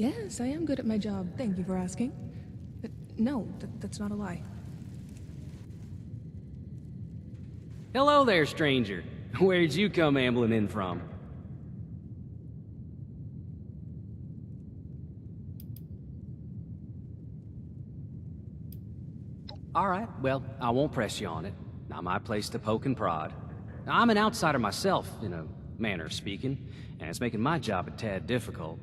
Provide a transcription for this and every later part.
Yes, I am good at my job. Thank you for asking. No, that's not a lie. Hello there, stranger. Where'd you come ambling in from? Alright, well, I won't press you on it. Not my place to poke and prod. I'm an outsider myself, in a manner of speaking, and it's making my job a tad difficult.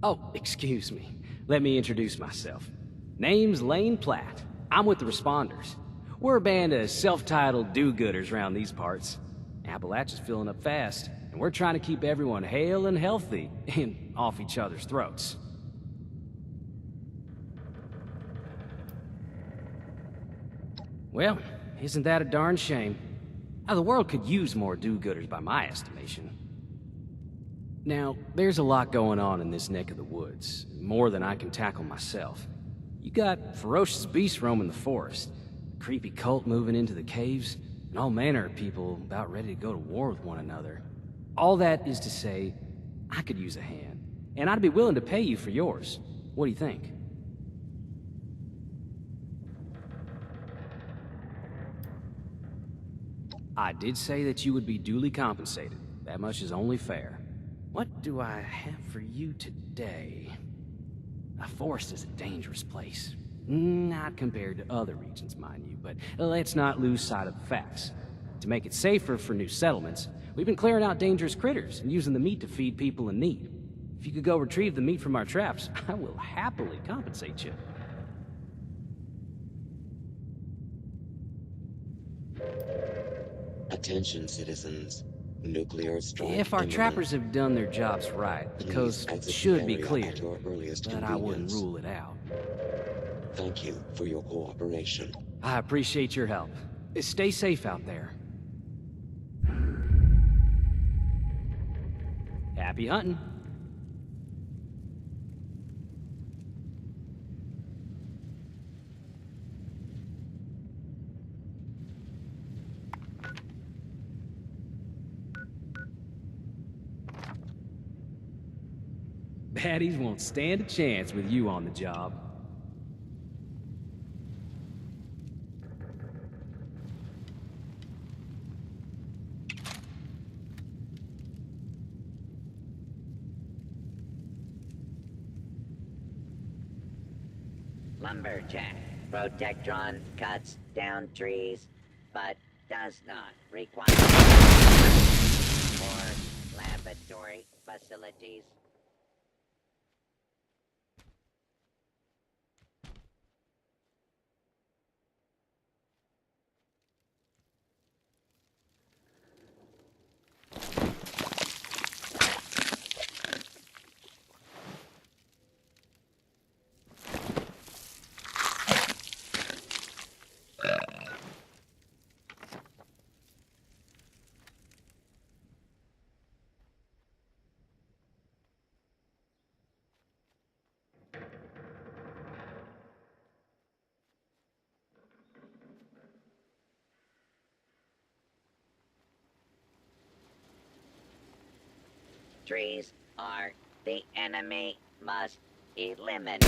Oh, excuse me. Let me introduce myself. Name's Lane Platt. I'm with the Responders. We're a band of self-titled do-gooders around these parts. Appalachia's filling up fast, and we're trying to keep everyone hale and healthy and off each other's throats. Well, isn't that a darn shame? Now, the world could use more do-gooders by my estimation. Now, there's a lot going on in this neck of the woods, more than I can tackle myself. You got ferocious beasts roaming the forest, a creepy cult moving into the caves, and all manner of people about ready to go to war with one another. All that is to say, I could use a hand, and I'd be willing to pay you for yours. What do you think? I did say that you would be duly compensated. That much is only fair. What do I have for you today? A forest is a dangerous place. Not compared to other regions, mind you, but let's not lose sight of the facts. To make it safer for new settlements, we've been clearing out dangerous critters and using the meat to feed people in need. If you could go retrieve the meat from our traps, I will happily compensate you. Attention, citizens. Nuclear strike If our imminent. trappers have done their jobs right, the Please coast exit the should be area clear, at your earliest but I wouldn't convenience. rule it out. Thank you for your cooperation. I appreciate your help. Stay safe out there. Happy hunting. Baddies won't stand a chance with you on the job. Lumberjack. Protectron cuts down trees, but does not require or laboratory facilities. Trees are the enemy must eliminate.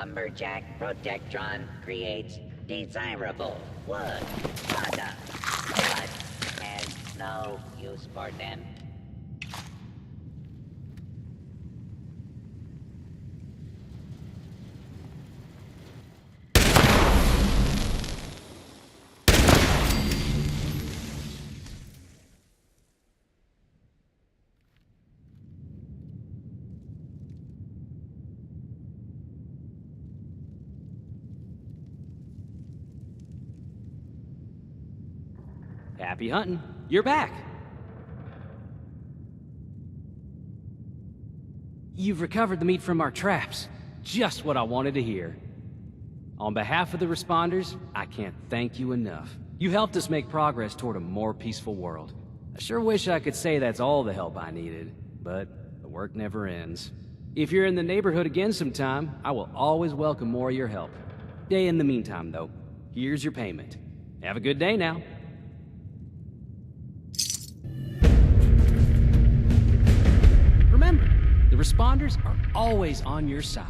Lumberjack Protectron creates desirable wood products, but has no use for them. Happy hunting. You're back. You've recovered the meat from our traps. Just what I wanted to hear. On behalf of the responders, I can't thank you enough. You helped us make progress toward a more peaceful world. I sure wish I could say that's all the help I needed, but the work never ends. If you're in the neighborhood again sometime, I will always welcome more of your help. In the meantime, though, here's your payment. Have a good day now. Remember, the responders are always on your side.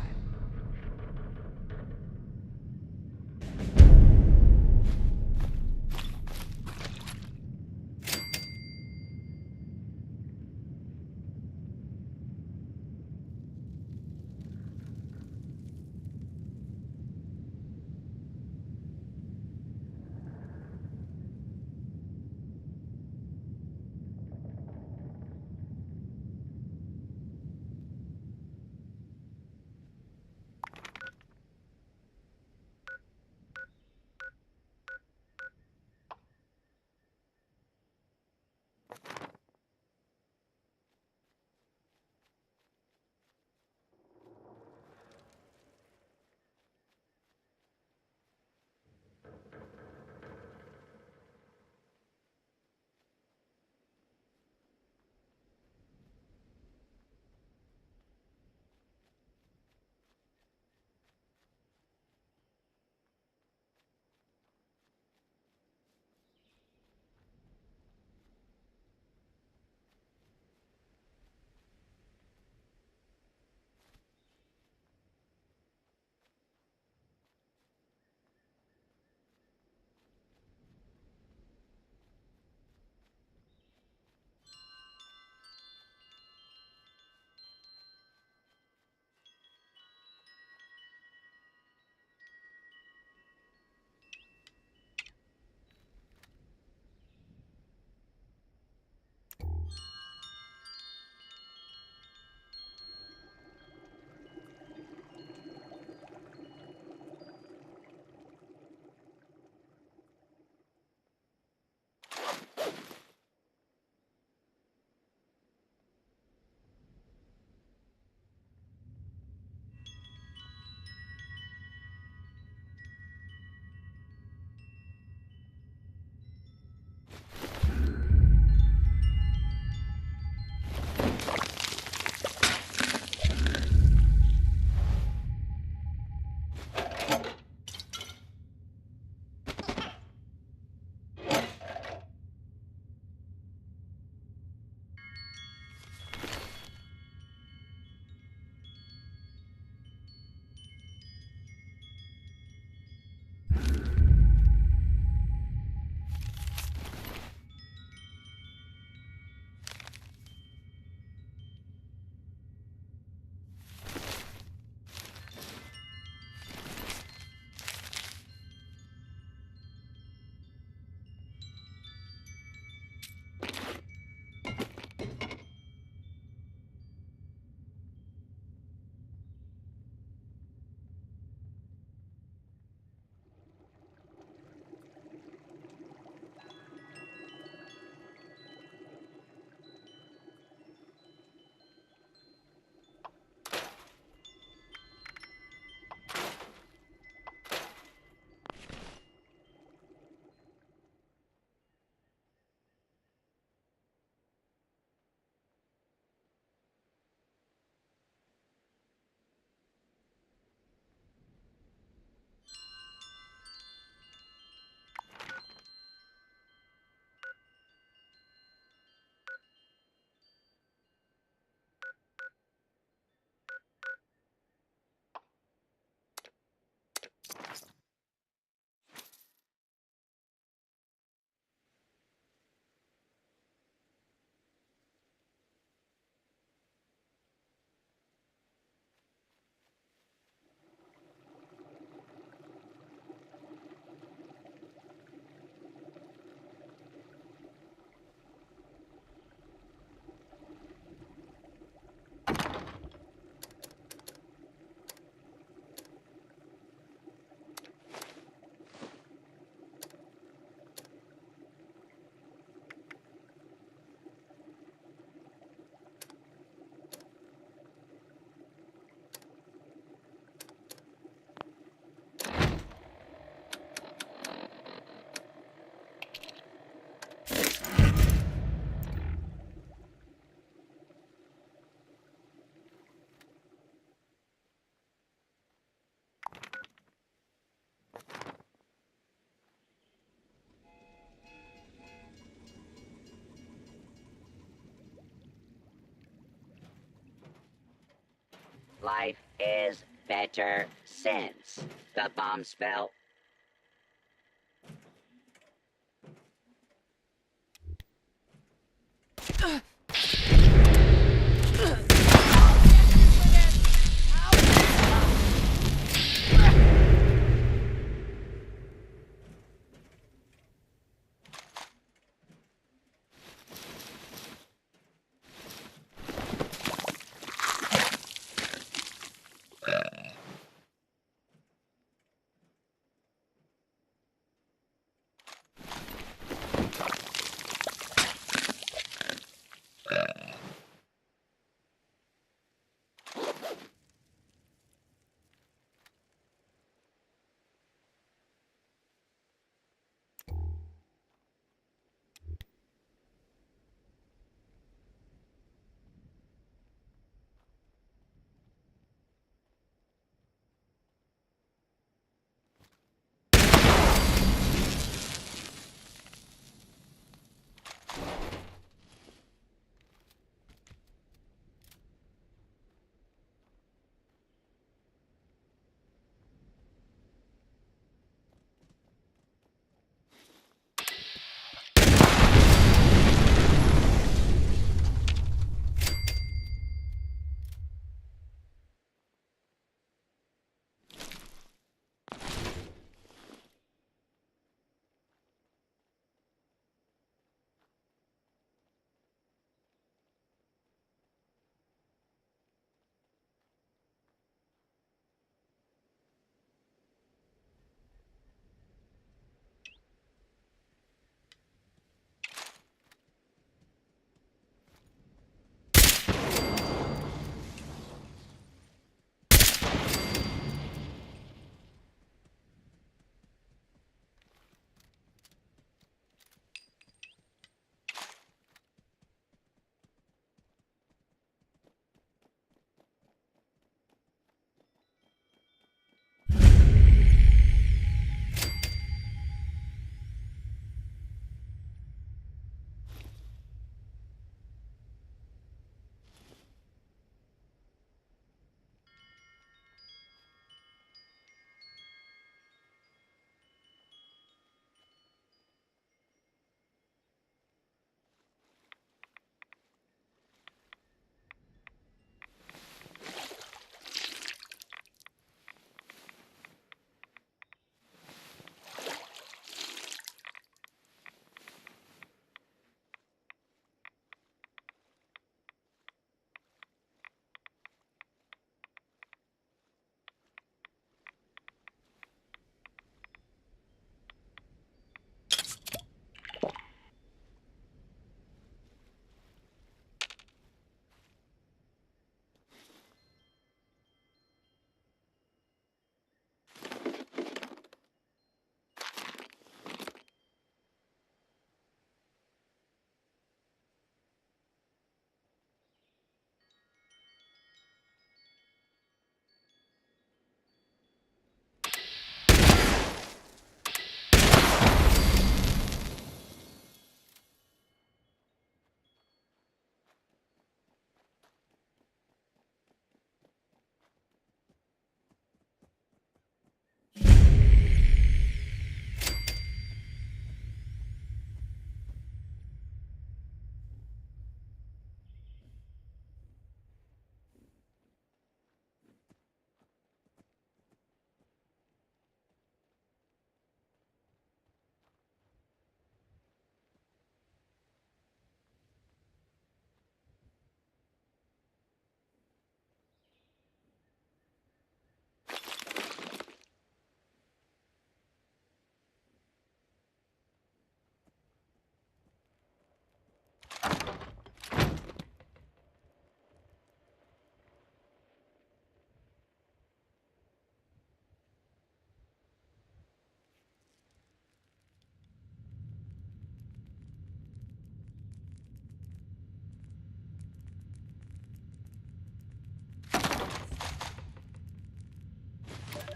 Life is better since the bomb spell.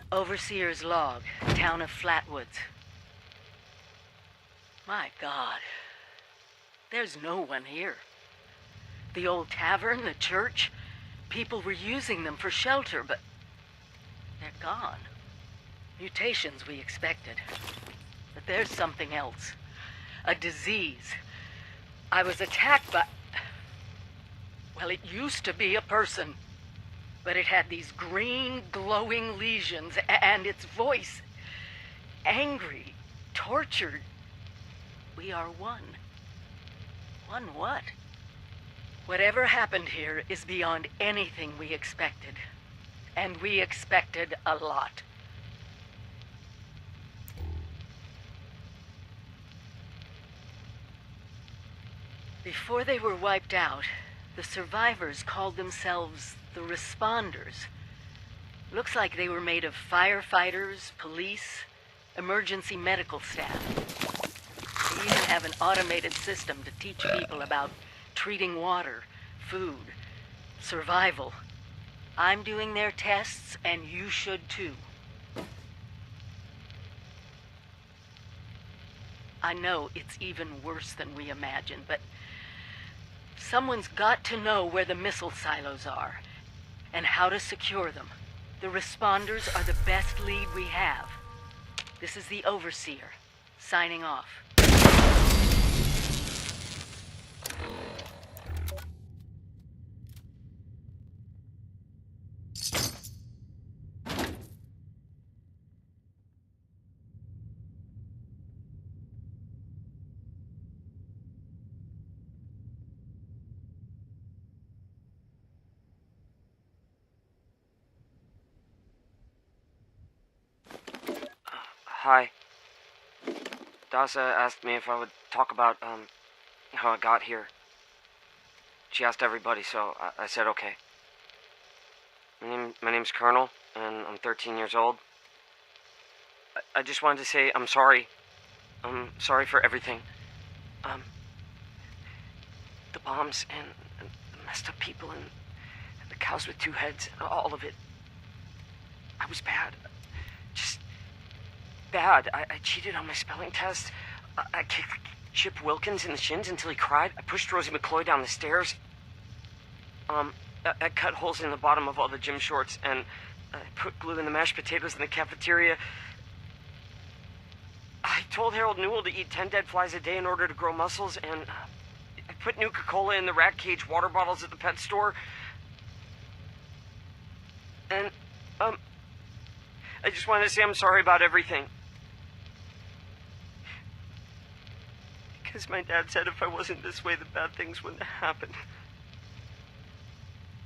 Overseer's log, town of Flatwoods. My God, there's no one here. The old tavern, the church, People were using them for shelter, but they're gone. Mutations we expected. But there's something else. A disease. I was attacked by... Well, it used to be a person. But it had these green, glowing lesions, and its voice... angry, tortured. We are one. One what? Whatever happened here is beyond anything we expected. And we expected a lot. Before they were wiped out, the survivors called themselves the Responders. Looks like they were made of firefighters, police, emergency medical staff. They even have an automated system to teach people about treating water, food, survival. I'm doing their tests, and you should too. I know it's even worse than we imagined, but someone's got to know where the missile silos are, and how to secure them. The Responders are the best lead we have. This is the Overseer, signing off. Hi. Dasa asked me if I would talk about, how I got here. She asked everybody, so I said okay. My name's Colonel, and I'm 13 years old. I just wanted to say I'm sorry. I'm sorry for everything. The bombs and the messed up people and the cows with two heads, all of it. I was bad. Just bad. I cheated on my spelling test. I kicked Chip Wilkins in the shins until he cried. I pushed Rosie McCloy down the stairs. I cut holes in the bottom of all the gym shorts, and I put glue in the mashed potatoes in the cafeteria. I told Harold Newell to eat 10 dead flies a day in order to grow muscles, and I put Nuka-Cola in the rat cage water bottles at the pet store. And, I just wanted to say I'm sorry about everything. Because my dad said if I wasn't this way, the bad things wouldn't happen.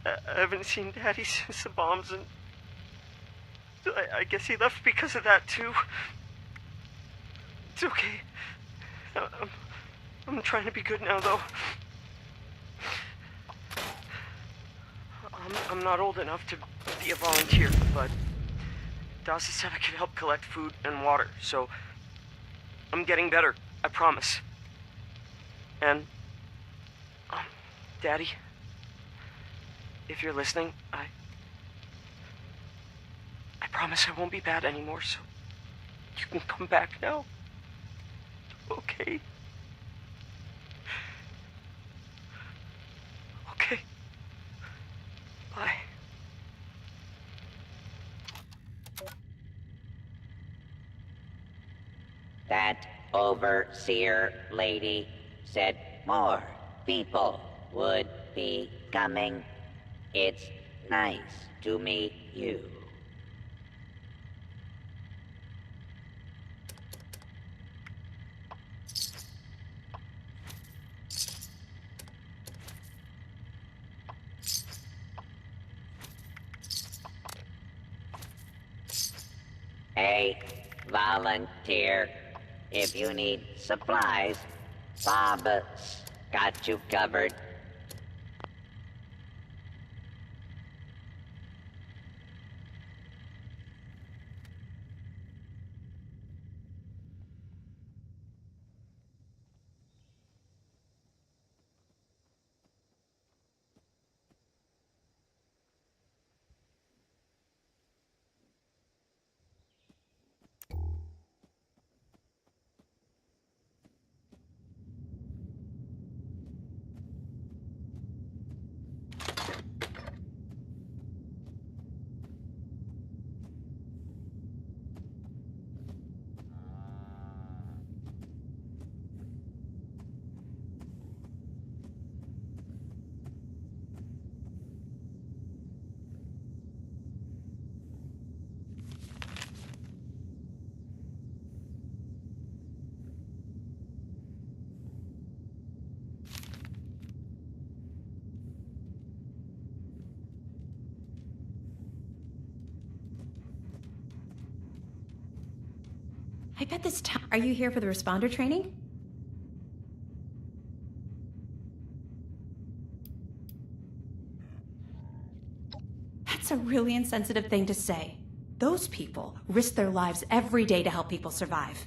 I haven't seen Daddy since the bombs, and I guess he left because of that, too. It's okay. I'm trying to be good now, though. I'm not old enough to be a volunteer, but Dawson said I could help collect food and water, so I'm getting better, I promise. And, Daddy, if you're listening, I promise I won't be bad anymore, so you can come back now. Okay? Okay. Bye. That overseer lady said more people would be coming. It's nice to meet you. Hey, volunteer. If you need supplies, Bob's got you covered. I bet this town... Are you here for the responder training? That's a really insensitive thing to say. Those people risk their lives every day to help people survive.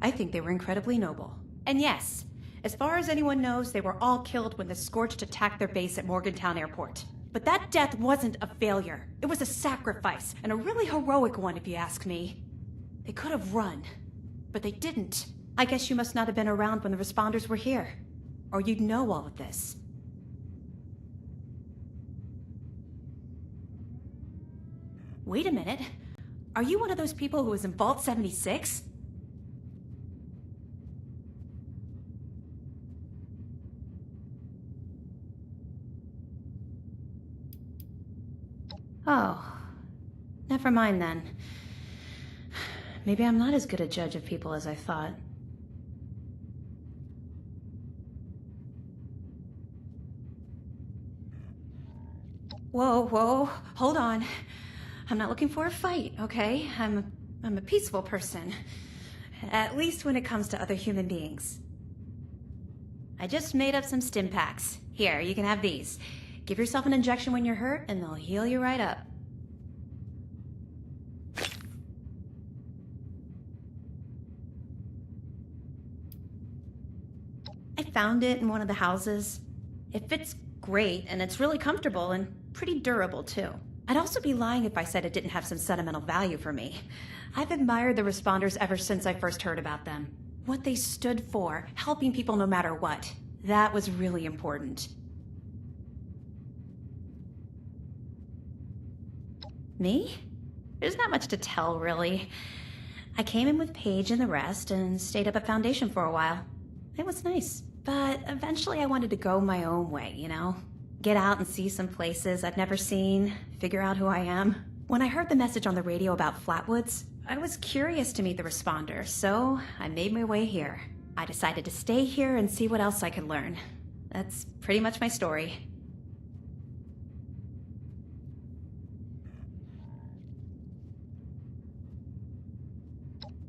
I think they were incredibly noble. And yes, as far as anyone knows, they were all killed when the Scorched attacked their base at Morgantown Airport. But that death wasn't a failure. It was a sacrifice, and a really heroic one if you ask me. They could have run, but they didn't. I guess you must not have been around when the responders were here, or you'd know all of this. Wait a minute. Are you one of those people who was in Vault 76? Oh. Never mind then. Maybe I'm not as good a judge of people as I thought. Whoa, hold on. I'm not looking for a fight, okay? I'm a peaceful person. At least when it comes to other human beings. I just made up some stim packs. Here, you can have these. Give yourself an injection when you're hurt, and they'll heal you right up. I found it in one of the houses. It fits great, and it's really comfortable and pretty durable, too. I'd also be lying if I said it didn't have some sentimental value for me. I've admired the responders ever since I first heard about them. What they stood for, helping people no matter what. That was really important. Me? There's not much to tell, really. I came in with Paige and the rest and stayed up at Foundation for a while. It was nice, but eventually I wanted to go my own way, you know? Get out and see some places I'd never seen, figure out who I am. When I heard the message on the radio about Flatwoods, I was curious to meet the responder, so I made my way here. I decided to stay here and see what else I could learn. That's pretty much my story.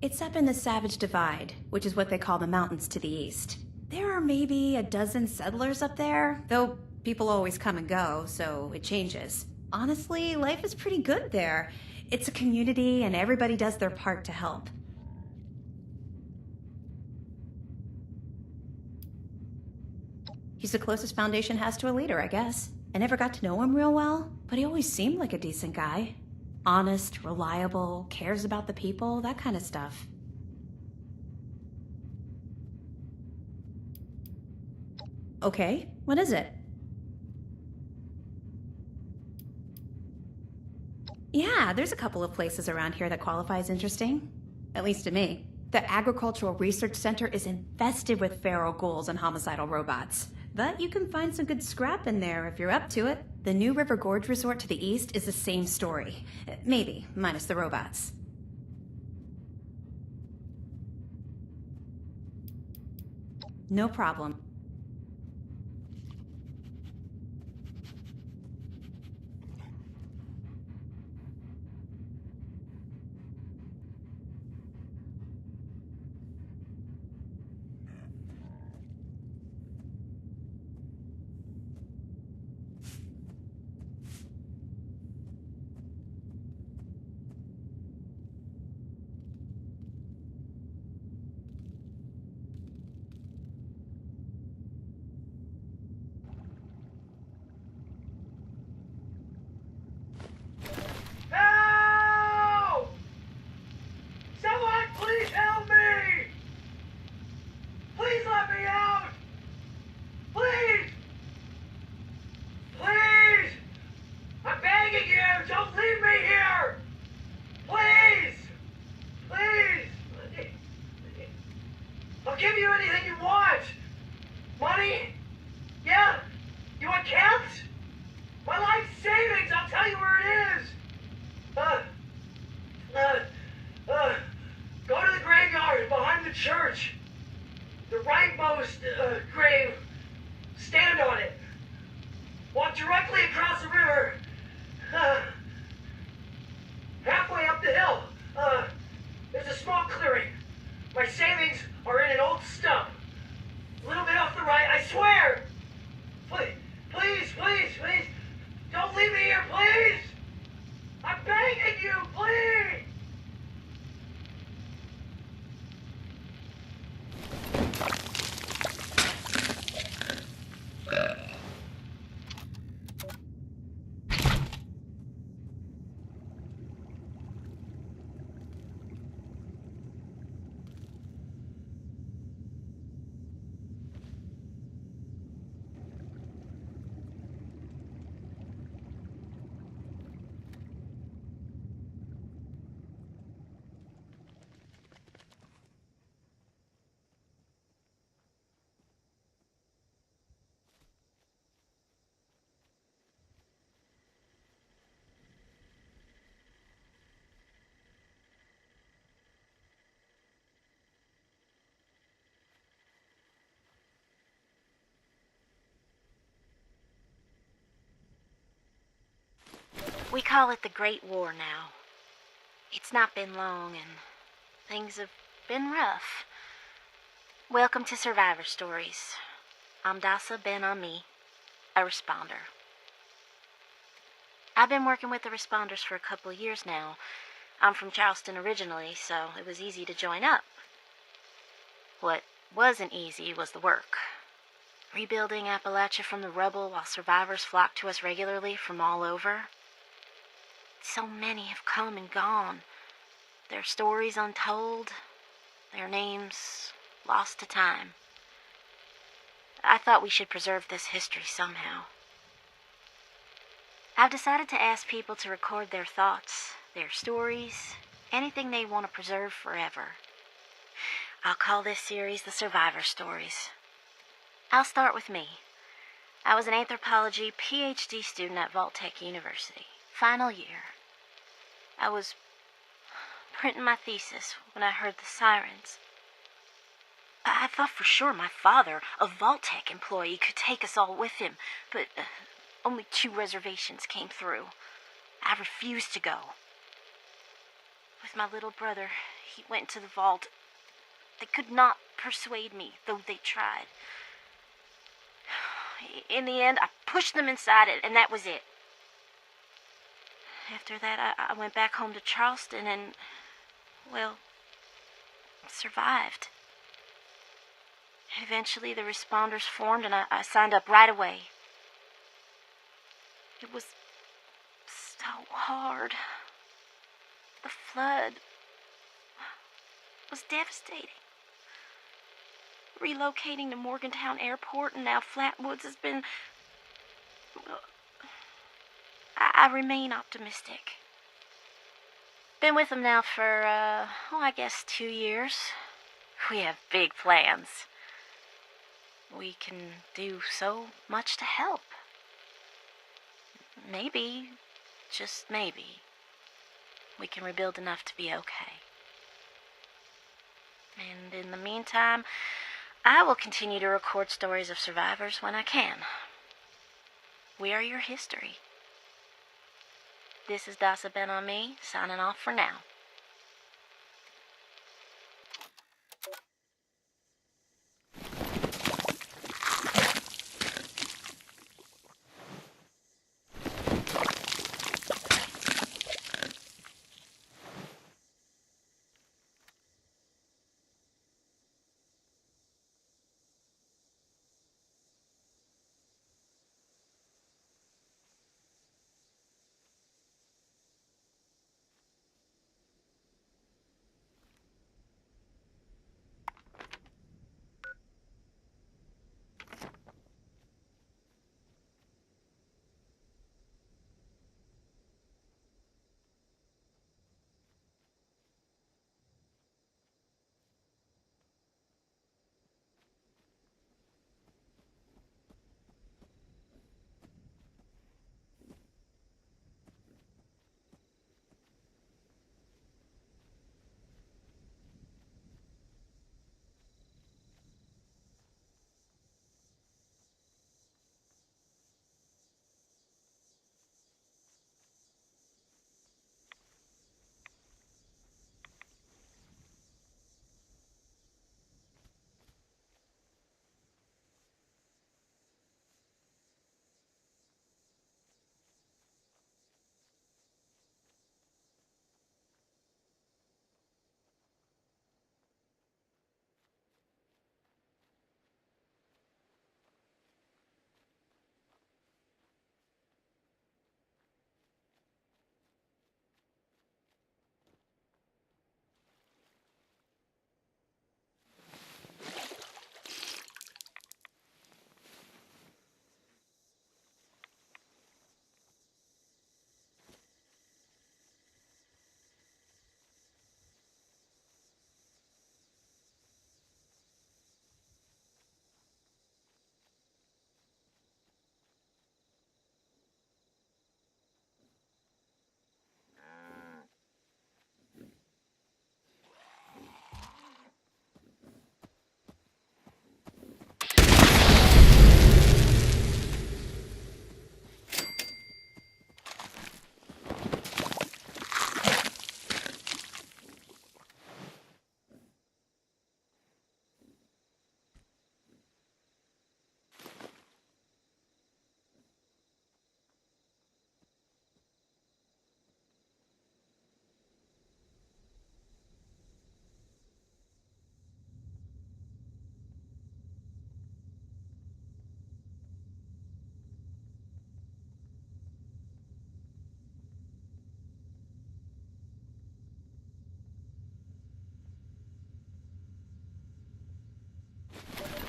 It's up in the Savage Divide, which is what they call the mountains to the east. There are maybe a dozen settlers up there, though people always come and go, so it changes. Honestly, life is pretty good there. It's a community and everybody does their part to help. He's the closest Foundation has to a leader, I guess. I never got to know him real well, but he always seemed like a decent guy. Honest, reliable, cares about the people, that kind of stuff. Okay, what is it? Yeah, there's a couple of places around here that qualify as interesting. At least to me. The Agricultural Research Center is infested with feral ghouls and homicidal robots. But you can find some good scrap in there if you're up to it. The New River Gorge Resort to the east is the same story. Maybe, minus the robots. No problem. We call it the Great War now. It's not been long, and things have been rough. Welcome to Survivor Stories. I'm Dasa Ben-Ami, a responder. I've been working with the responders for a couple of years now. I'm from Charleston originally, so it was easy to join up. What wasn't easy was the work. Rebuilding Appalachia from the rubble while survivors flock to us regularly from all over. So many have come and gone. Their stories untold, their names lost to time. I thought we should preserve this history somehow. I've decided to ask people to record their thoughts, their stories, anything they want to preserve forever. I'll call this series The Survivor Stories. I'll start with me. I was an anthropology PhD student at Vault-Tec University, final year. I was printing my thesis when I heard the sirens. I thought for sure my father, a Vault-Tec employee, could take us all with him, but only 2 reservations came through. I refused to go. With my little brother, he went to the vault. They could not persuade me, though they tried. In the end, I pushed them inside it, and that was it. After that, I went back home to Charleston and, well, survived. Eventually, the responders formed, and I signed up right away. It was so hard. The flood was devastating. Relocating to Morgantown Airport and now Flatwoods has been... I remain optimistic. Been with them now for, I guess 2 years. We have big plans. We can do so much to help. Maybe, just maybe, we can rebuild enough to be okay. And in the meantime, I will continue to record stories of survivors when I can. We are your history. This is Dasa Ben-Ami, signing off for now.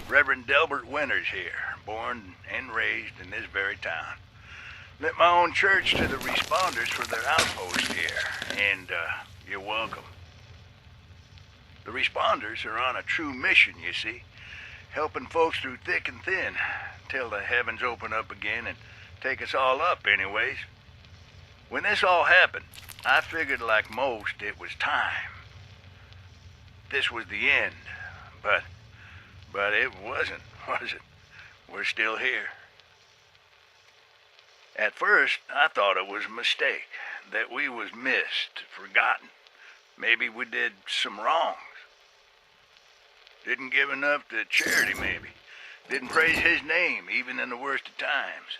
Reverend Delbert Winters here, born and raised in this very town. Lit my own church to the responders for their outpost here, and you're welcome. The responders are on a true mission, you see, helping folks through thick and thin, till the heavens open up again and take us all up anyways. When this all happened, I figured like most it was time. This was the end, but it wasn't, was it? We're still here. At first, I thought it was a mistake, that we was missed, forgotten. Maybe we did some wrongs. Didn't give enough to charity, maybe. Didn't praise his name, even in the worst of times.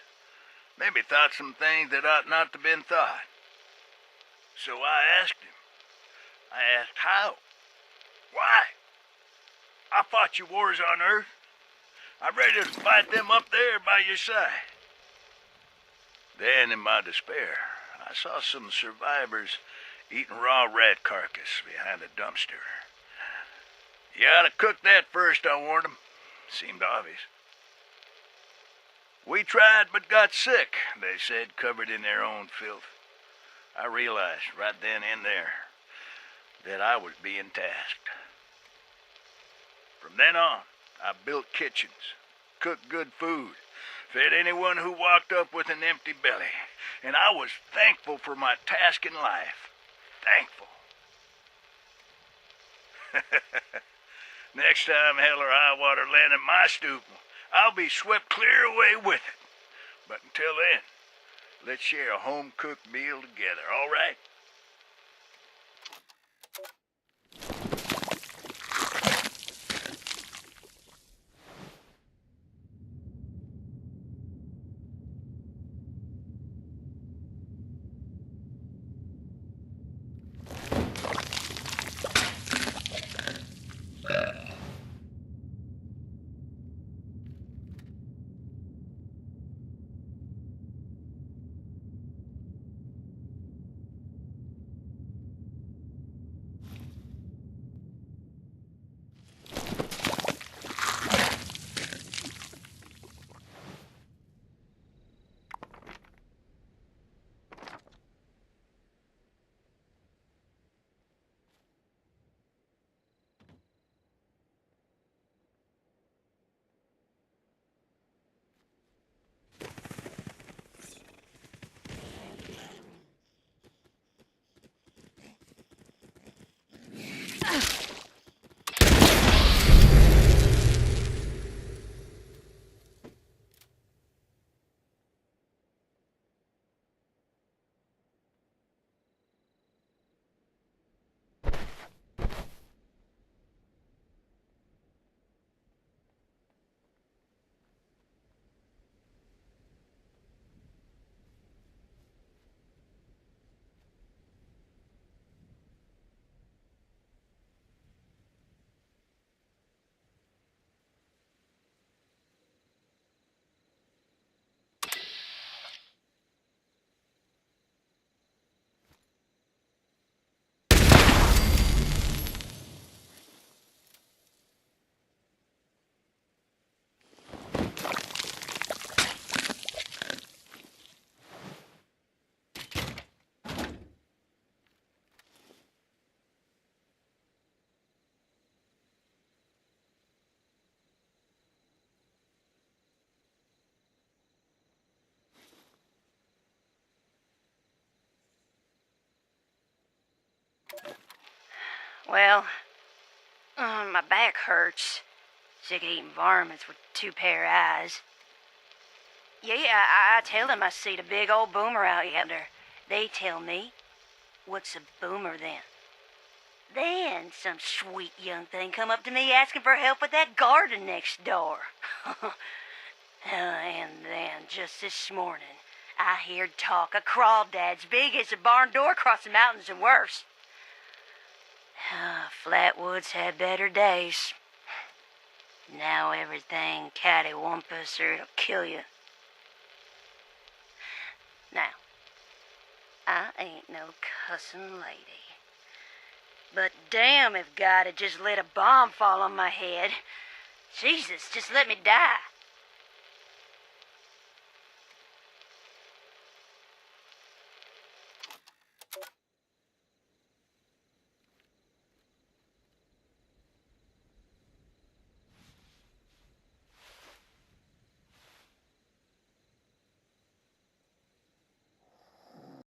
Maybe thought some things that ought not to been thought. So I asked him. I asked how. Why? I fought your wars on Earth. I'm ready to fight them up there by your side. Then, in my despair, I saw some survivors eating raw rat carcass behind a dumpster. You ought to cook that first, I warned them. Seemed obvious. We tried but got sick, they said, covered in their own filth. I realized right then and there that I was being tasked. From then on, I built kitchens, cooked good food, fed anyone who walked up with an empty belly, and I was thankful for my task in life. Thankful. Next time hell or high water land at my stoop, I'll be swept clear away with it. But until then, let's share a home-cooked meal together, all right? Well, my back hurts. Sick of eating varmints with two pair of eyes. Yeah, I tell them I see the big old boomer out yonder. They tell me, what's a boomer then? Then some sweet young thing come up to me asking for help with that garden next door. And then, just this morning, I heard talk of crawdads big as a barn door across the mountains and worse. Flatwoods had better days. Now everything cattywampus or it'll kill you. Now, I ain't no cussin' lady. But damn if God had just let a bomb fall on my head. Jesus, just let me die.